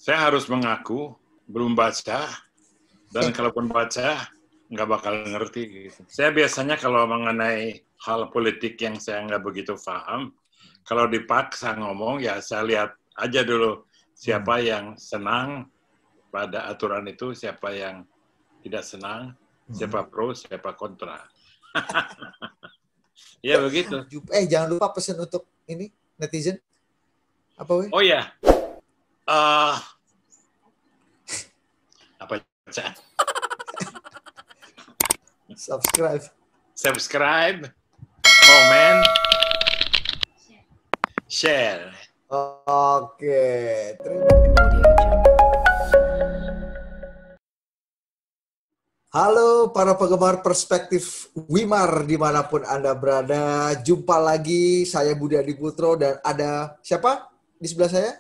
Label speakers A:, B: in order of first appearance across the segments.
A: Saya harus mengaku belum baca, dan kalaupun baca, nggak bakal ngerti. Gitu. Saya biasanya kalau mengenai hal politik yang saya nggak begitu paham, kalau dipaksa ngomong, ya saya lihat aja dulu siapa yang senang pada aturan itu, siapa yang tidak senang, siapa pro, siapa kontra. Ya begitu.
B: Jangan lupa pesan untuk ini netizen. Apa weh?
A: Oh ya, apa aja? Subscribe, komen, share.
B: Oke. Halo para penggemar perspektif Wimar dimanapun Anda berada. Jumpa lagi, saya Budi Adiputro dan ada siapa di sebelah saya?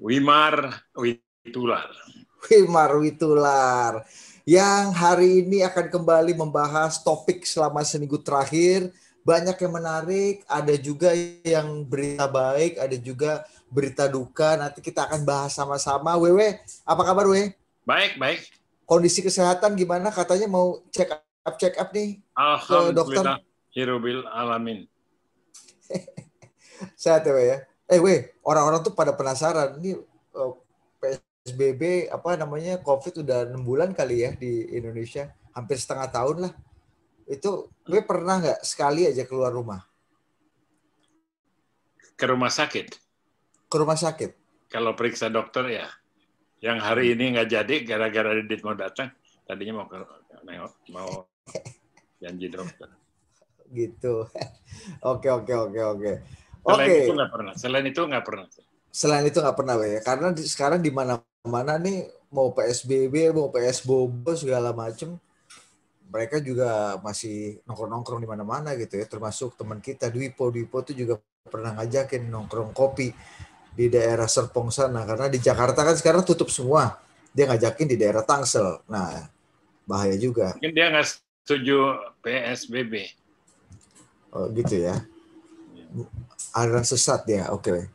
A: Wimar Witular.
B: Wimar Witular. Yang hari ini akan kembali membahas topik selama seminggu terakhir. Banyak yang menarik, ada juga yang berita baik, ada juga berita duka. Nanti kita akan bahas sama-sama. Wewe, apa kabar Wewe?
A: Baik, baik.
B: Kondisi kesehatan gimana? Katanya mau check up nih ke dokter.
A: Hirubil alamin.
B: Sehat ya, We ya. Orang-orang tuh pada penasaran ini PSBB COVID udah 6 bulan kali ya di Indonesia, hampir setengah tahun lah. Itu gue pernah nggak sekali aja keluar rumah?
A: Ke rumah sakit.
B: Ke rumah sakit.
A: Kalau periksa dokter ya. Yang hari ini nggak jadi gara-gara Didit mau datang. Tadinya mau janji dokter.
B: Gitu. Oke.
A: Selain itu nggak pernah.
B: Selain itu nggak pernah, ya. Karena sekarang di mana-mana nih mau PSBB, mau PSBOBO segala macem, mereka juga masih nongkrong-nongkrong di mana-mana gitu ya. Termasuk teman kita Dwipo tuh juga pernah ngajakin nongkrong kopi di daerah Serpong sana, karena di Jakarta kan sekarang tutup semua. Dia ngajakin di daerah Tangsel. Nah, bahaya juga.
A: Mungkin dia nggak setuju PSBB.
B: Oh, gitu ya. Aliran sesat dia. Oke.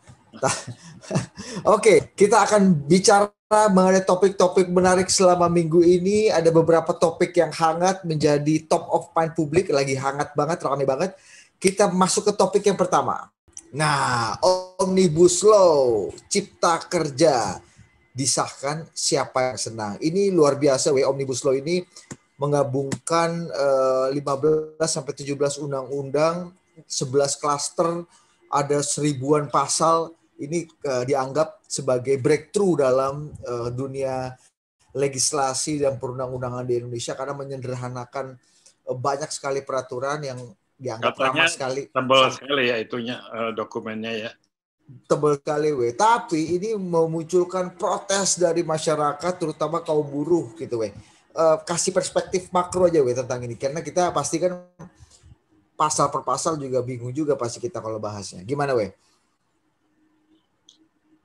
B: Oke, kita akan bicara mengenai topik-topik menarik selama minggu ini. Ada beberapa topik yang hangat menjadi top of mind publik, lagi hangat banget, ramai banget. Kita masuk ke topik yang pertama. Nah, Omnibus Law, Cipta Kerja disahkan, siapa yang senang? Ini luar biasa, Omnibus Law ini menggabungkan 15 sampai 17 undang-undang, 11 klaster, ada 1000-an pasal. Ini dianggap sebagai breakthrough dalam dunia legislasi dan perundang-undangan di Indonesia karena menyederhanakan banyak sekali peraturan yang dianggap ramah sekali.
A: Tebal sekali ya itunya dokumennya ya.
B: Tebal sekali, Tapi ini memunculkan protes dari masyarakat, terutama kaum buruh gitu, kasih perspektif makro aja, tentang ini. Karena kita pasti kan pasal per pasal juga bingung juga pasti kita kalau bahasnya. Gimana,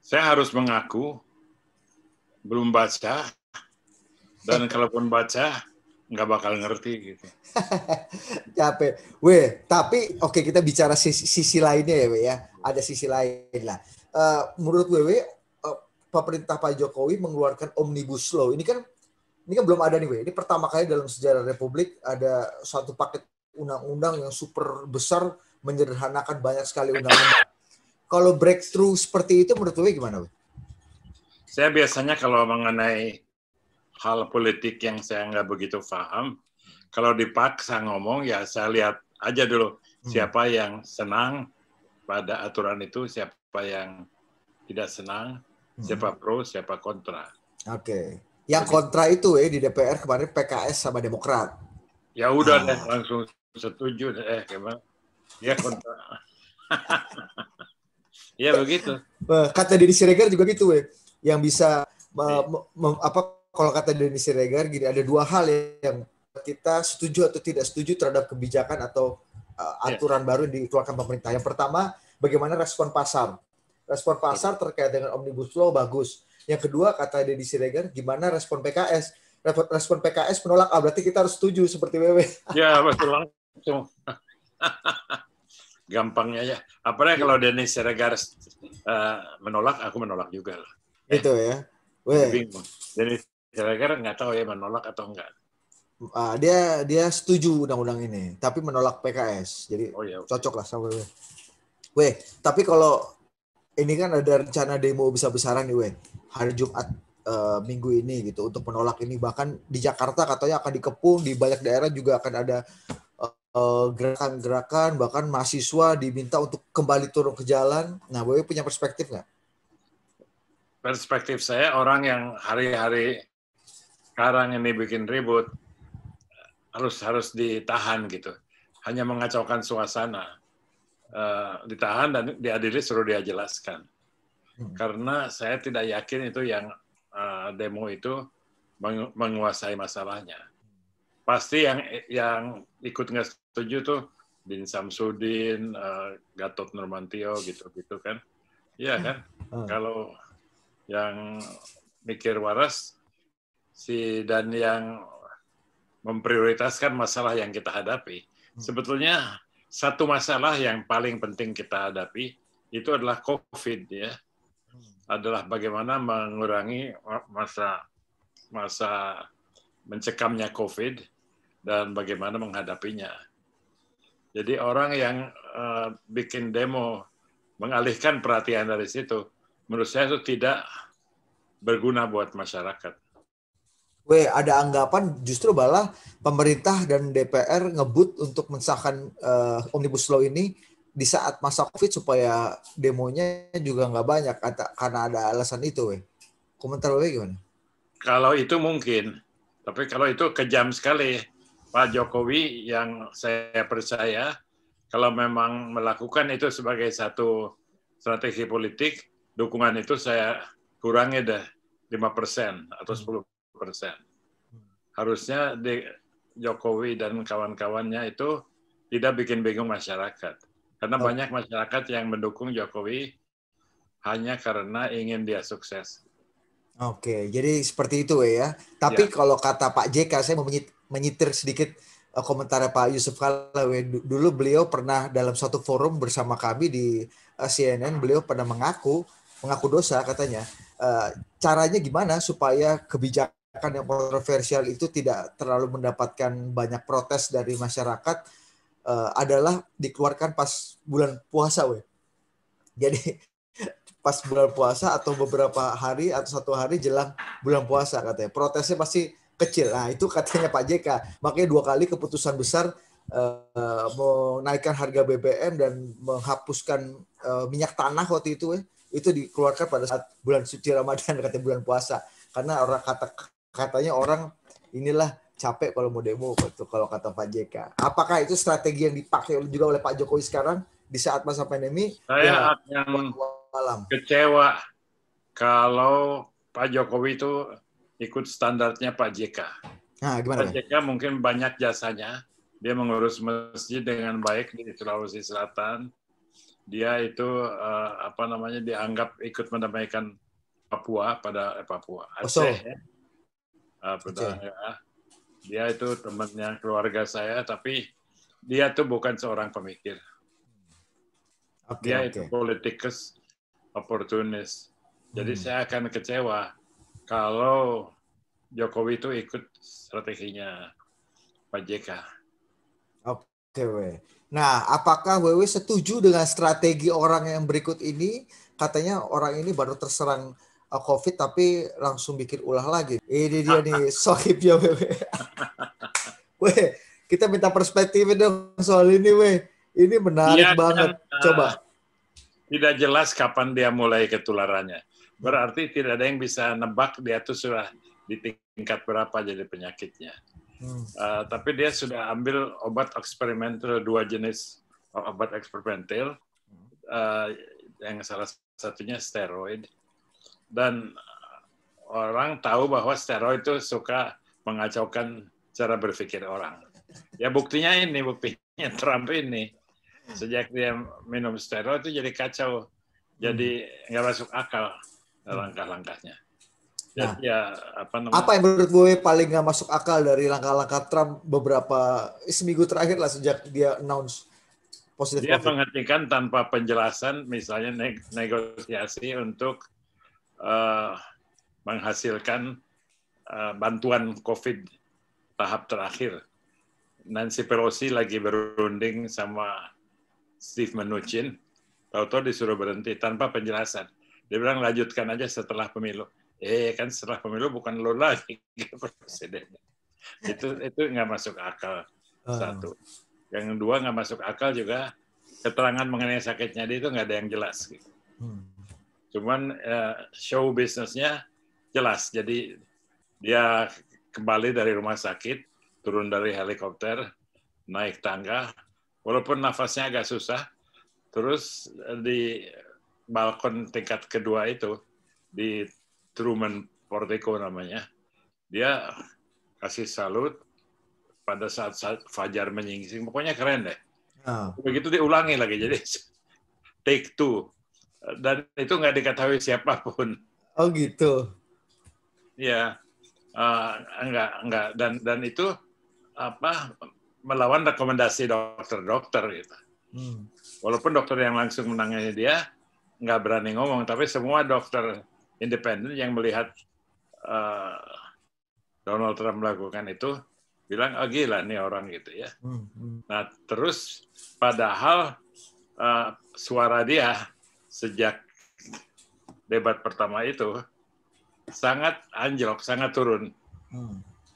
A: Saya harus mengaku belum baca, dan kalaupun baca nggak bakal ngerti gitu.
B: Capek. Tapi oke, kita bicara sisi lainnya ya, Ada sisi lain lah. Menurut pemerintah Pak Jokowi mengeluarkan Omnibus Law. Ini kan belum ada nih, Ini pertama kali dalam sejarah Republik ada suatu paket undang-undang yang super besar menyederhanakan banyak sekali undang-undang. Kalau breakthrough seperti itu menurut gimana,
A: Saya biasanya kalau mengenai hal politik yang saya nggak begitu paham, kalau dipaksa ngomong, ya saya lihat aja dulu siapa yang senang pada aturan itu, siapa yang tidak senang, siapa pro, siapa kontra.
B: Oke. Yang kontra itu di DPR kemarin PKS sama Demokrat.
A: Ya udah deh, langsung setuju deh, gimana? Dia kontra. Ya begitu.
B: Kata Denny Siregar juga gitu, yang bisa kalau kata Denny Siregar gini, ada dua hal yang kita setuju atau tidak setuju terhadap kebijakan atau aturan baru yang dikeluarkan pemerintah. Yang pertama, bagaimana respon pasar. Respon pasar terkait dengan Omnibus Law bagus. Yang kedua, kata Denny Siregar, gimana respon PKS. Respon PKS menolak, berarti kita harus setuju seperti Wewe.
A: Ya, betul langsung. Gampangnya ya. Apalagi kalau Denny Siregar menolak, aku menolak juga lah.
B: Gitu ya.
A: Jadi bingung. Jadi kira-kira nggak tahu ya menolak atau enggak.
B: Dia setuju undang-undang ini, tapi menolak PKS. Jadi
A: Okay.
B: cocok lah sama Weh. Tapi kalau ini kan ada rencana demo besar-besaran nih, hari Jumat minggu ini gitu untuk menolak ini. Bahkan di Jakarta katanya akan dikepung, di banyak daerah juga akan ada gerakan-gerakan, bahkan mahasiswa diminta untuk kembali turun ke jalan. Nah, Wewe punya perspektif nggak?
A: Perspektif saya, orang yang hari-hari sekarang ini bikin ribut harus ditahan gitu. Hanya mengacaukan suasana. Ditahan dan diadili suruh dia jelaskan. Karena saya tidak yakin itu yang demo itu menguasai masalahnya. Pasti yang ikut nggak setuju tuh Din Samsudin, Gatot Nurmantio gitu kan. Iya kan? Kalau yang mikir waras dan yang memprioritaskan masalah yang kita hadapi. Sebetulnya satu masalah yang paling penting kita hadapi itu adalah COVID ya. Adalah bagaimana mengurangi masa mencekamnya COVID dan bagaimana menghadapinya. Jadi orang yang bikin demo mengalihkan perhatian dari situ, menurut saya itu tidak berguna buat masyarakat.
B: Ada anggapan justru malah pemerintah dan DPR ngebut untuk mensahkan Omnibus Law ini di saat masa COVID supaya demonya juga nggak banyak karena ada alasan itu. Komentar gimana?
A: Kalau itu mungkin, tapi kalau itu kejam sekali. Pak Jokowi yang saya percaya, kalau memang melakukan itu sebagai satu strategi politik, dukungan itu saya kurangi deh 5% atau 10%. Harusnya Jokowi dan kawan-kawannya itu tidak bikin bingung masyarakat. Karena banyak masyarakat yang mendukung Jokowi hanya karena ingin dia sukses.
B: Oke, jadi seperti itu ya. Tapi kalau kata Pak JK, saya mau menyitir sedikit komentar Pak Yusuf Kala. Dulu beliau pernah dalam satu forum bersama kami di CNN, beliau pernah mengaku dosa katanya. Caranya gimana supaya kebijakan yang kontroversial itu tidak terlalu mendapatkan banyak protes dari masyarakat adalah dikeluarkan pas bulan puasa, Jadi pas bulan puasa atau beberapa hari atau satu hari jelang bulan puasa katanya. Protesnya pasti kecil. Nah, itu katanya Pak JK. Makanya 2 kali keputusan besar menaikkan harga BBM dan menghapuskan minyak tanah waktu itu dikeluarkan pada saat bulan suci Ramadan, katanya bulan puasa. Karena katanya orang inilah capek kalau mau demo, kalau kata Pak JK. Apakah itu strategi yang dipakai juga oleh Pak Jokowi sekarang di saat masa pandemi?
A: Saya akan kecewa kalau Pak Jokowi itu ikut standarnya Pak JK.
B: Nah, gimana,
A: Pak JK mungkin banyak jasanya. Dia mengurus masjid dengan baik di Sulawesi Selatan. Dia itu dianggap ikut mendamaikan Aceh. Dia itu temannya keluarga saya, tapi dia tuh bukan seorang pemikir. Dia itu politikus oportunis. Jadi saya akan kecewa kalau Jokowi itu ikut strateginya Pak JK.
B: Nah, apakah Wewe setuju dengan strategi orang yang berikut ini? Katanya orang ini baru terserang COVID tapi langsung bikin ulah lagi. Ini dia nih sohibnya Wewe. Kita minta perspektifnya dong soal ini, Ini menarik banget. Coba.
A: Tidak jelas kapan dia mulai ketularannya. Berarti tidak ada yang bisa nebak dia tuh sudah di tingkat berapa jadi penyakitnya. Tapi dia sudah ambil obat eksperimental, 2 jenis obat eksperimental, yang salah satunya steroid. Dan orang tahu bahwa steroid itu suka mengacaukan cara berpikir orang. Ya buktinya Trump ini. Sejak dia minum steroid itu jadi kacau. Jadi nggak masuk akal langkah-langkahnya.
B: Nah, apa yang menurut gue paling nggak masuk akal dari langkah-langkah Trump seminggu terakhir lah sejak dia announce positif
A: dia
B: COVID?
A: menghentikan tanpa penjelasan, misalnya negosiasi untuk menghasilkan bantuan COVID tahap terakhir. Nancy Pelosi lagi berunding sama Steve Mnuchin, tahu-tahu disuruh berhenti tanpa penjelasan. Dia bilang lanjutkan aja setelah pemilu. Kan setelah pemilu bukan lo lagi presiden. Itu nggak masuk akal. Satu. Yang kedua nggak masuk akal juga keterangan mengenai sakitnya dia itu nggak ada yang jelas. Gitu. Cuman show bisnisnya jelas. Jadi dia kembali dari rumah sakit, turun dari helikopter, naik tangga, walaupun nafasnya agak susah, terus di balkon tingkat kedua itu, di Truman Portico namanya, dia kasih salut pada saat fajar menyingsing, pokoknya keren deh. Begitu diulangi lagi, jadi take two. Dan itu nggak diketahui siapapun.
B: Oh gitu.
A: Ya. Enggak dan itu melawan rekomendasi dokter gitu. Walaupun dokter yang langsung menangani dia nggak berani ngomong, tapi semua dokter independen yang melihat Donald Trump melakukan itu bilang gila nih orang gitu ya. Nah terus padahal suara dia sejak debat pertama itu sangat anjlok, sangat turun.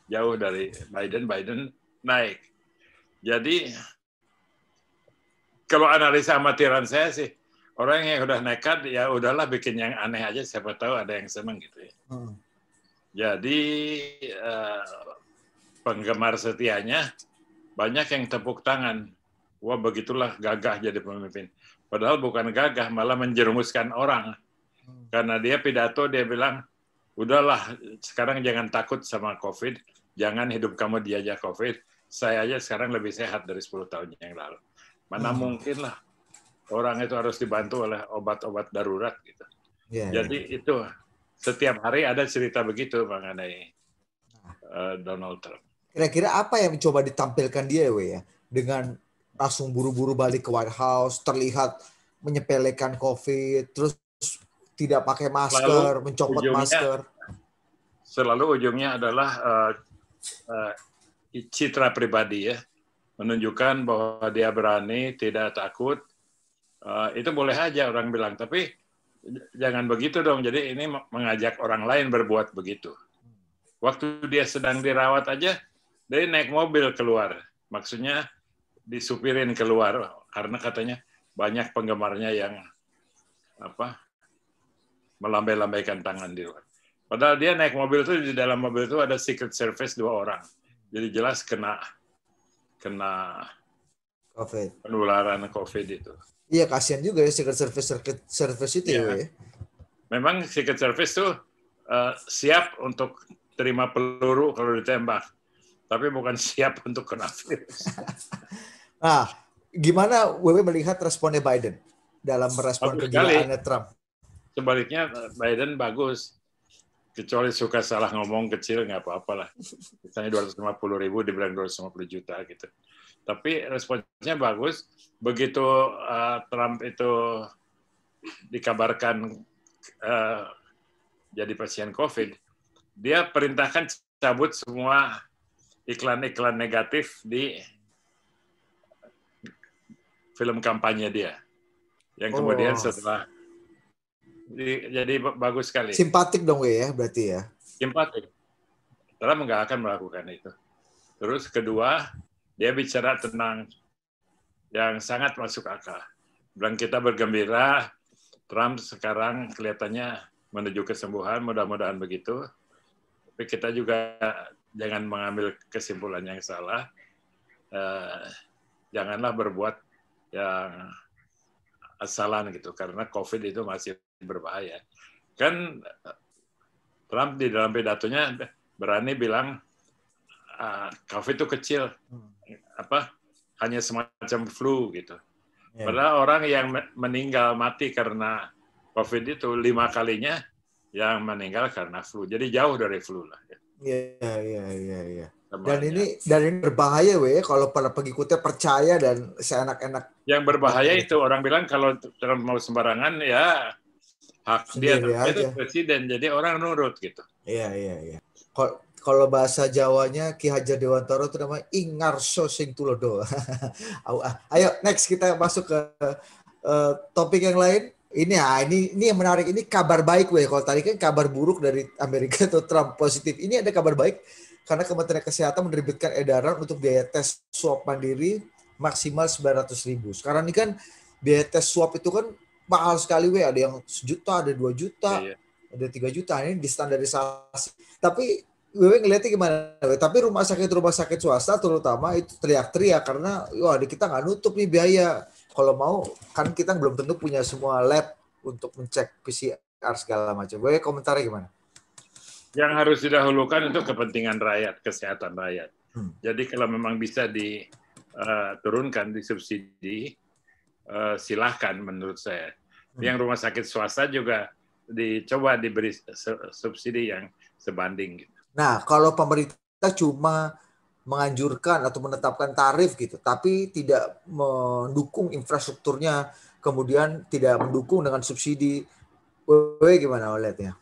A: Jauh dari Biden naik. Jadi, kalau analisa amatiran saya sih, orang yang udah nekat, ya udahlah bikin yang aneh aja, siapa tahu ada yang seneng gitu ya. Jadi, penggemar setianya, banyak yang tepuk tangan. Wah, begitulah gagah jadi pemimpin. Padahal bukan gagah, malah menjerumuskan orang. Karena dia pidato, dia bilang, udahlah, sekarang jangan takut sama COVID, jangan hidup kamu diajak COVID, saya aja sekarang lebih sehat dari 10 tahun yang lalu. Mana mungkin lah, orang itu harus dibantu oleh obat-obat darurat. Gitu. Jadi itu, setiap hari ada cerita begitu mengenai Donald Trump.
B: Kira-kira apa yang coba ditampilkan dia ya? Dengan langsung buru-buru balik ke White House, terlihat menyepelekan COVID, terus tidak pakai masker, mencopot masker. Selalu
A: ujungnya adalah citra pribadi ya, menunjukkan bahwa dia berani, tidak takut. Itu boleh aja orang bilang, tapi jangan begitu dong. Jadi ini mengajak orang lain berbuat begitu. Waktu dia sedang dirawat aja, dia naik mobil keluar. Maksudnya disupirin keluar karena katanya banyak penggemarnya yang melambai-lambaikan tangan di luar. Padahal dia naik mobil itu, di dalam mobil itu ada Secret Service 2 orang. Jadi jelas kena
B: COVID.
A: Penularan COVID itu.
B: Iya, kasihan juga ya Secret Service itu ya.
A: Memang Secret Service tuh siap untuk terima peluru kalau ditembak. Tapi bukan siap untuk kena virus.
B: Nah, gimana WW melihat responnya Biden dalam merespon kegilaannya Trump?
A: Sebaliknya Biden bagus, kecuali suka salah ngomong kecil nggak apa-apa lah. Misalnya 250.000 dibilang 250 juta gitu. Tapi responnya bagus. Begitu Trump itu dikabarkan jadi pasien COVID, dia perintahkan cabut semua iklan-iklan negatif di film kampanye dia. Yang kemudian setelah jadi bagus sekali.
B: Simpatik dong ya berarti ya.
A: Simpatik. Trump nggak akan melakukan itu. Terus kedua, dia bicara tentang yang sangat masuk akal. Bilang kita bergembira, Trump sekarang kelihatannya menuju kesembuhan, mudah-mudahan begitu. Tapi kita juga jangan mengambil kesimpulan yang salah. Janganlah berbuat yang asalan gitu, karena COVID itu masih berbahaya. Kan Trump di dalam pidatonya berani bilang COVID itu kecil, hanya semacam flu gitu. Padahal orang yang meninggal mati karena COVID itu 5 kalinya yang meninggal karena flu. Jadi jauh dari flu lah.
B: Iya. Dan ini berbahaya kalau para pengikutnya percaya dan seenak-enak.
A: Yang berbahaya itu orang bilang kalau Trump mau sembarangan ya hak dia,
B: Sendiri
A: itu
B: aja.
A: presiden, jadi orang nurut gitu.
B: Iya. Kalau bahasa Jawanya Ki Hajar Dewantara itu namanya Ingarso sing tulodo. Ayo next kita masuk ke topik yang lain. Ini yang menarik. Ini kabar baik, weh. Kalau tadi kan kabar buruk dari Amerika atau Trump positif. Ini ada kabar baik karena Kementerian Kesehatan menerbitkan edaran untuk biaya tes swab mandiri maksimal 900.000. Sekarang ini kan biaya tes swab itu kan mahal sekali, weh. Ada yang 1 juta, ada 2 juta,
A: Iya.
B: ada 3 juta. Ini distandarisasi. Tapi Wewe ngeliatnya gimana? Tapi rumah sakit swasta terutama itu teriak-teriak karena wah kita nggak nutup nih biaya. Kalau mau kan kita belum tentu punya semua lab untuk mencek PCR segala macam. Wewe komentarnya gimana?
A: Yang harus didahulukan itu kepentingan rakyat, kesehatan rakyat. Jadi kalau memang bisa diturunkan, disubsidi, silahkan menurut saya. Yang rumah sakit swasta juga dicoba diberi subsidi yang sebanding gitu.
B: Nah, kalau pemerintah cuma menganjurkan atau menetapkan tarif gitu, tapi tidak mendukung infrastrukturnya, kemudian tidak mendukung dengan subsidi, gimana lihatnya?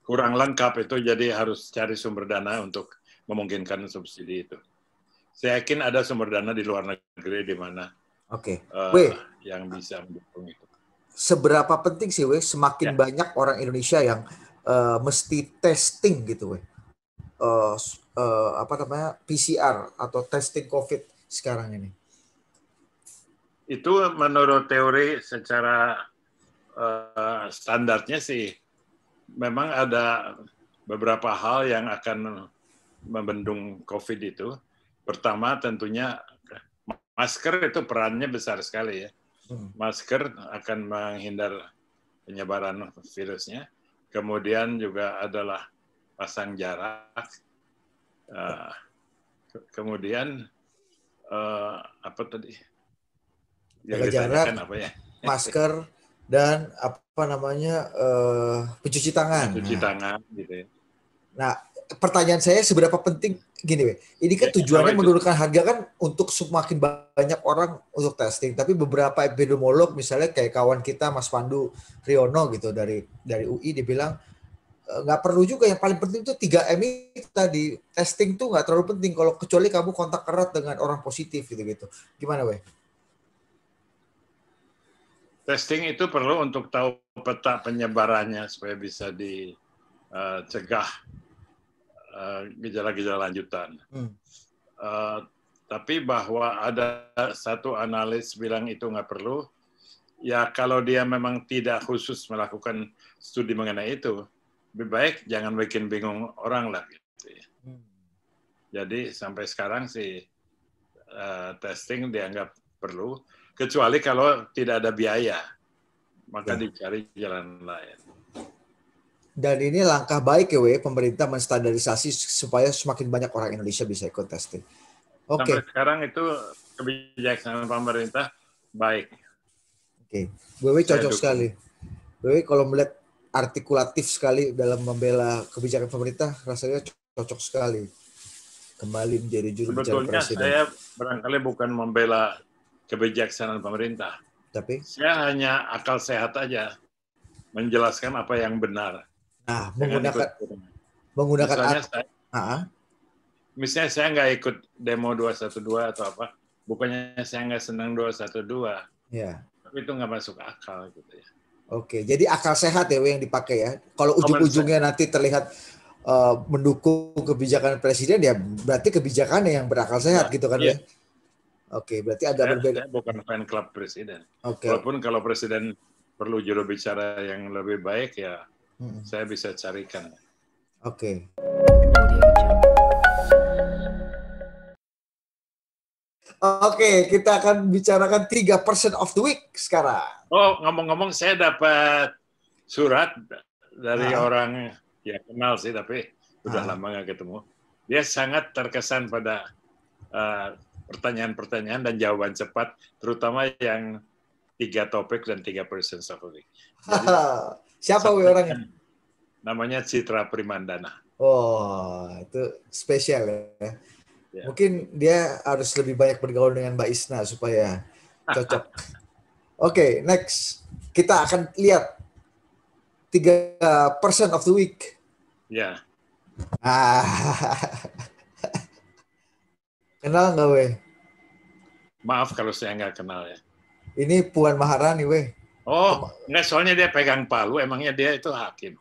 A: Kurang lengkap itu, jadi harus cari sumber dana untuk memungkinkan subsidi itu. Saya yakin ada sumber dana di luar negeri di mana yang bisa mendukung itu.
B: Seberapa penting sih, semakin banyak orang Indonesia yang mesti testing gitu, PCR atau testing COVID sekarang ini?
A: Itu menurut teori secara standarnya sih memang ada beberapa hal yang akan membendung COVID itu. Pertama tentunya masker itu perannya besar sekali ya. Masker akan menghindar penyebaran virusnya. Kemudian juga adalah pasang jarak. Kemudian apa tadi?
B: Jaga jarak,
A: apa ya?
B: Masker dan pencuci tangan.
A: Pencuci tangan gitu ya.
B: Nah, pertanyaan saya seberapa penting gini, ini kan tujuannya menurunkan harga kan untuk semakin banyak orang untuk testing, tapi beberapa epidemiolog misalnya kayak kawan kita Mas Pandu Riono gitu dari UI dia bilang nggak perlu juga, yang paling penting itu 3M itu tadi, testing tuh nggak terlalu penting kalau kecuali kamu kontak erat dengan orang positif gitu. Gimana, weh?
A: Testing itu perlu untuk tahu peta penyebarannya supaya bisa dicegah gejala-gejala lanjutan. Tapi bahwa ada satu analis bilang itu nggak perlu, ya kalau dia memang tidak khusus melakukan studi mengenai itu, lebih baik jangan bikin bingung orang lah. Gitu ya. Jadi sampai sekarang sih testing dianggap perlu, kecuali kalau tidak ada biaya, maka dicari jalan lain.
B: Dan ini langkah baik ya, pemerintah menstandarisasi supaya semakin banyak orang Indonesia bisa ikut testing.
A: Sampai sekarang itu kebijaksanaan pemerintah baik.
B: Wewe cocok sekali. Wewe kalau melihat artikulatif sekali dalam membela kebijakan pemerintah, rasanya cocok sekali. Kembali menjadi juru bicara presiden.
A: Sebetulnya saya barangkali bukan membela kebijaksanaan pemerintah.
B: Tapi
A: saya hanya akal sehat aja menjelaskan apa yang benar.
B: Nah,
A: misalnya saya nggak ikut demo 212 atau apa, bukannya saya nggak senang 212.
B: Ya.
A: Tapi itu nggak masuk akal gitu ya.
B: Oke, jadi akal sehat ya yang dipakai ya. Kalau ujung-ujungnya nanti terlihat mendukung kebijakan presiden, ya berarti kebijakannya yang berakal sehat gitu kan ya. Oke, berarti agak berbeda.
A: Saya bukan fan club presiden.
B: Okay.
A: Walaupun kalau presiden perlu juru bicara yang lebih baik ya, saya bisa carikan.
B: Oke. Oke, kita akan bicarakan 3% of the week sekarang.
A: Oh, ngomong-ngomong saya dapat surat dari orang ya kenal sih, tapi udah lama nggak ketemu. Dia sangat terkesan pada pertanyaan-pertanyaan dan jawaban cepat, terutama yang 3 topik dan 3% of the week. Jadi,
B: siapa orangnya?
A: Namanya Citra Primandana.
B: Oh, itu spesial ya. Mungkin dia harus lebih banyak bergaul dengan Mbak Isna supaya cocok. Oke, next. Kita akan lihat 3% of the week.
A: Ya.
B: Kenal nggak, weh?
A: Maaf kalau saya nggak kenal ya.
B: Ini Puan Maharani, weh.
A: Oh, nggak, soalnya dia pegang palu, emangnya dia itu hakim.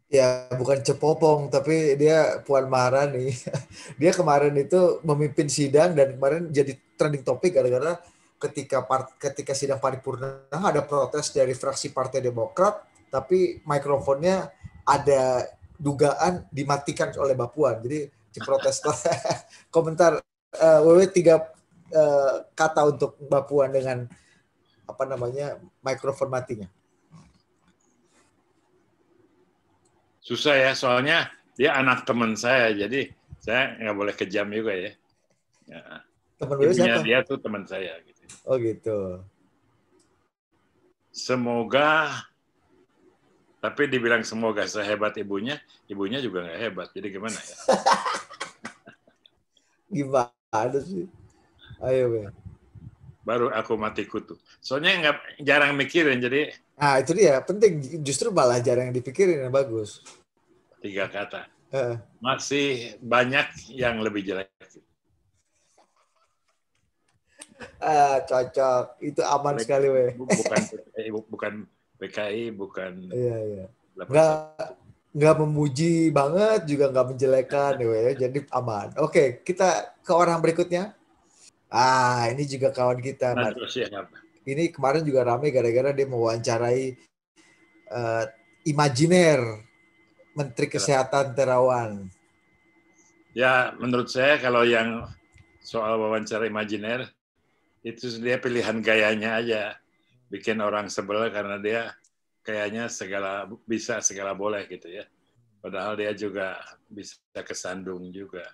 B: Ya, bukan cepopong, tapi dia Puan Maharani. Dia kemarin itu memimpin sidang dan kemarin jadi trending topik gara-gara ketika sidang paripurna ada protes dari fraksi Partai Demokrat, tapi mikrofonnya ada dugaan dimatikan oleh Mbak Puan. Jadi diprotes. Komentar Wewe 3 kata untuk Mbak Puan dengan mikrofon matinya.
A: Susah ya, soalnya dia anak teman saya, jadi saya nggak boleh kejam juga ya.
B: Teman Wewe siapa?
A: Dia tuh teman saya. Gitu.
B: Oh gitu.
A: Semoga, tapi dibilang semoga sehebat ibunya juga nggak hebat. Jadi gimana ya?
B: Gimana sih? Ayo, Be.
A: Baru aku mati kutu. Soalnya jarang mikirin, jadi.
B: Nah, itu dia. Penting. Justru malah jarang dipikirin yang bagus.
A: 3 kata. Masih banyak yang lebih jelek.
B: Cocok. Itu aman sekali, weh.
A: Bukan PKI, bukan.
B: Iya. Nggak memuji banget, juga nggak menjelekan, weh. Jadi aman. Oke, kita ke orang berikutnya. Ini juga kawan kita. Ini kemarin juga ramai gara-gara dia mewawancarai Imajiner, Menteri Kesehatan Terawan.
A: Ya, menurut saya kalau yang soal wawancara Imajiner, itu dia pilihan gayanya aja. Bikin orang sebel karena dia kayaknya segala boleh gitu ya. Padahal dia juga bisa kesandung juga.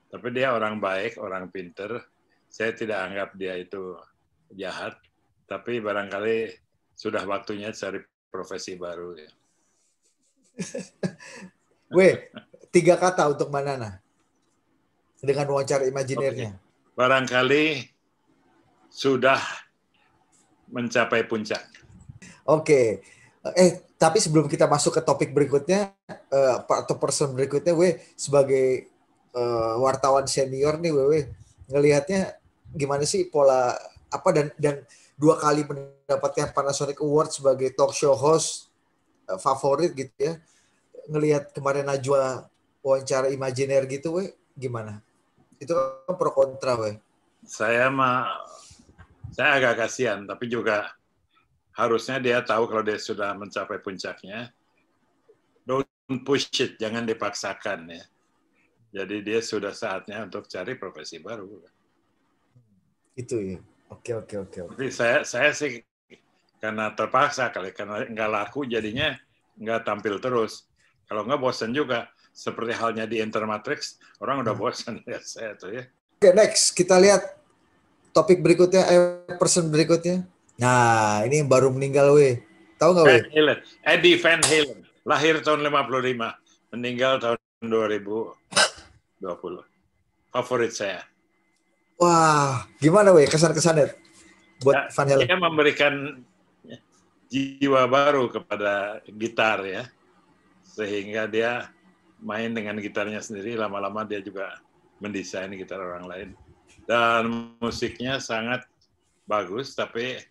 A: Tapi dia orang baik, orang pinter. Saya tidak anggap dia itu jahat. Tapi barangkali sudah waktunya cari profesi baru ya.
B: Weh, 3 kata untuk Mbak Nana dengan wawancara Imajinernya.
A: Okay. Barangkali sudah mencapai puncak.
B: Oke. Tapi sebelum kita masuk ke topik berikutnya atau person berikutnya, Weh, sebagai wartawan senior nih, Weh, ngelihatnya gimana sih pola dan 2 kali mendapatkan Panasonic Award sebagai talk show host favorit gitu ya. Ngelihat kemarin Najwa wawancara Imajiner gitu, Weh, gimana? Itu kan pro kontra, Weh.
A: Saya agak kasihan, tapi juga harusnya dia tahu kalau dia sudah mencapai puncaknya. Don't push it, jangan dipaksakan ya. Jadi dia sudah saatnya untuk cari profesi baru.
B: Itu ya. Oke.
A: Tapi saya sih karena terpaksa kali, karena nggak laku jadinya nggak tampil terus. Kalau nggak bosan juga. Seperti halnya di Intermatrix, orang udah bosan ya saya tuh ya.
B: Oke, next kita lihat topik berikutnya, person berikutnya. Nah, ini baru meninggal, Weh. Tahu nggak, Weh?
A: Eddie Van Halen, lahir tahun 55, meninggal tahun 2020. Favorit saya.
B: Wah, gimana, Weh, kesan-kesannya buat Van Halen?
A: Dia memberikan jiwa baru kepada gitar ya, sehingga dia main dengan gitarnya sendiri, lama-lama dia juga mendesain gitar orang lain. Dan musiknya sangat bagus, tapi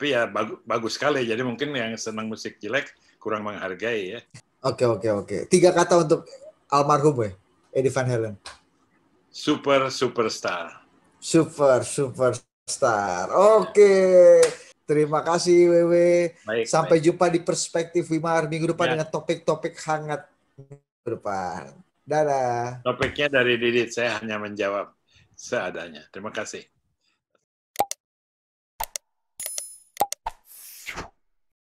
A: ya bagus sekali. Jadi mungkin yang senang musik jelek kurang menghargai ya.
B: Oke. 3 kata untuk almarhum, Weh, Eddie Van Halen.
A: Superstar.
B: Superstar. Oke. Terima kasih, Wewe. Sampai jumpa di Perspektif Wimar minggu depan dengan topik-topik hangat ke depan. Dadah.
A: Topiknya dari Didit, saya hanya menjawab seadanya. Terima kasih.